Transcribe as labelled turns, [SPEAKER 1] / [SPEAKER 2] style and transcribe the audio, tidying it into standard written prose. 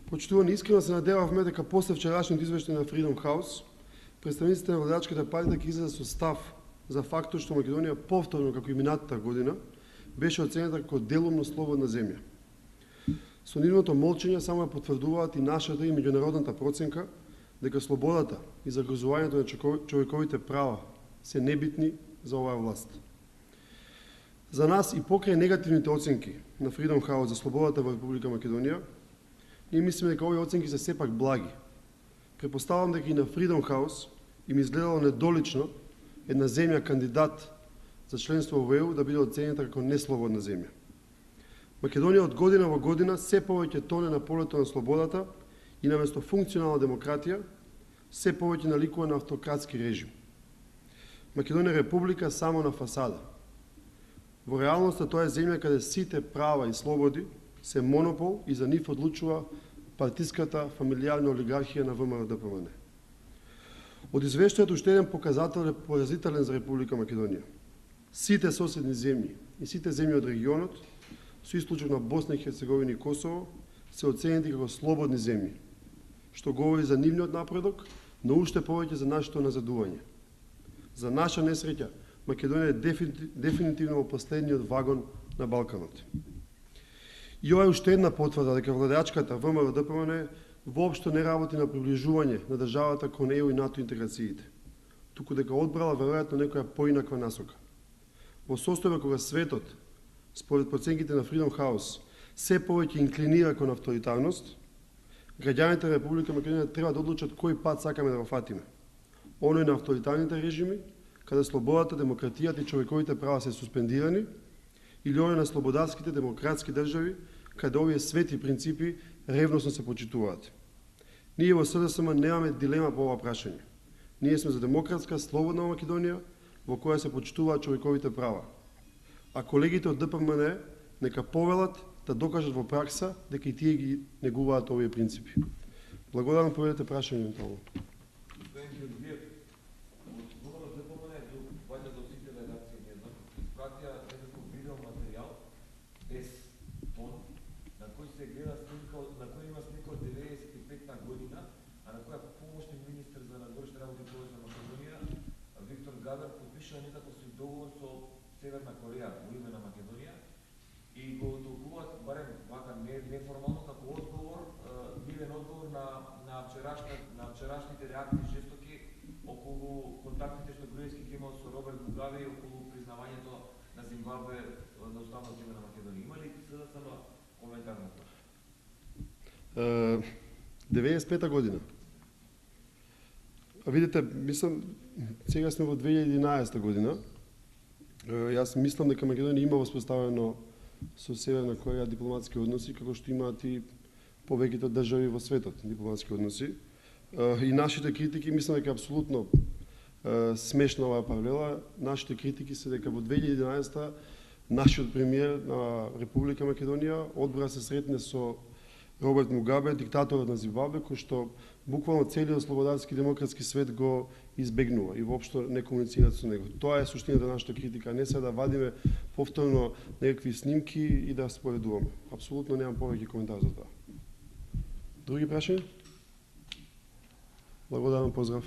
[SPEAKER 1] Почитувани, искрено се надевавме дека после вчерашниот извештај на Freedom House, представниците на владачката партија ќе излезат со став за фактот што Македонија повторно, како и минатата година, беше оценета како делумно слободна земја. Со нивното молчење само ја потврдуваат и нашата и меѓународната проценка дека слободата и загрозувањето на човековите права се небитни за оваа власт. За нас и покрај негативните оценки на Freedom House за слободата во Република Македонија, ние мислиме дека овие оценки се сепак благи. Препоставам дека и на Freedom House им изгледало недолично една земја кандидат за членство во ЕУ да биде оценета како неслободна земја. Македонија од година во година се повеќе тоне на полето на слободата и наместо функционална демократија се повеќе наликува на автократски режим. Македонија е република само на фасада. Во реалноста тоа е земја каде сите права и слободи се монопол и за нив одлучува партиската фамилијарна олигархија на ВМРО-ДПМН. Од извештајот уште еден показател е поразителен за Република Македонија. Сите соседни земји и сите земји од регионот, со исклучок на Босна и Херцеговина и Косово, се оценети како слободни земји, што говори за нивниот напредок, но уште повеќе за нашето назадување. За наша несреќа, Македонија е дефинитивно во последниот вагон на Балканот. И ова е уште една потврда дека владачката ВМРО-ДПМН воопшто не работи на приближување на државата кон ЕУ и НАТО интеграциите, туку дека одбрала веројатно некоја поинаква насока. Во состојба кога светот, според проценките на Freedom House, се повеќе инклинира кон авторитарност, граѓаните на Република Македонија треба да одлучат кој пат сакаме да го фатиме. Оној на авторитарните режими, каде слободата, демократијата и човековите права се суспендирани, или оној на слободарските демократски држави, каде овие свети принципи ревносно се почитуваат. Ние во СДСМ немаме дилема по ова прашање. Ние сме за демократска, слободна Македонија, во која се почитуваат човековите права. А колегите од ДПМН нека повелат да докажат во пракса дека и тие ги негуваат овие принципи. Благодарам, поведете прашање.
[SPEAKER 2] Северна Кореја во име на Македонија и го толкуваат барем вака неформално како одговор, мирен одговор на вчерашните реакции жестоки околу контактите што Груевски ги имал со Роберт Мугаве и околу признавањето на Зимбабве на уставното име на Македонија. Има ли СДСМ коментар на тоа?
[SPEAKER 1] 95-та година. А видите, мислам, сега сме во 2011 година. Јас мислам дека Македонија има воспоставено со Северна Кореја дипломатски односи, како што имаат и повеќето држави во светот дипломатски односи. И нашите критики, мислам дека апсолутно смешна оваа паралела. Нашите критики се дека во 2011 нашиот премиер на Република Македонија одбра се сретне со Роберт Мугабе, диктаторот на Зимбабве, кој што буквално целиот слободарски демократски свет го избегнува и воопшто не комуницираат со него. Тоа е суштината на нашата критика, не се да вадиме повторно некакви снимки и да споредуваме. Апсолутно немам повеќе коментар за тоа. Други прашања? Благодарам, поздрав.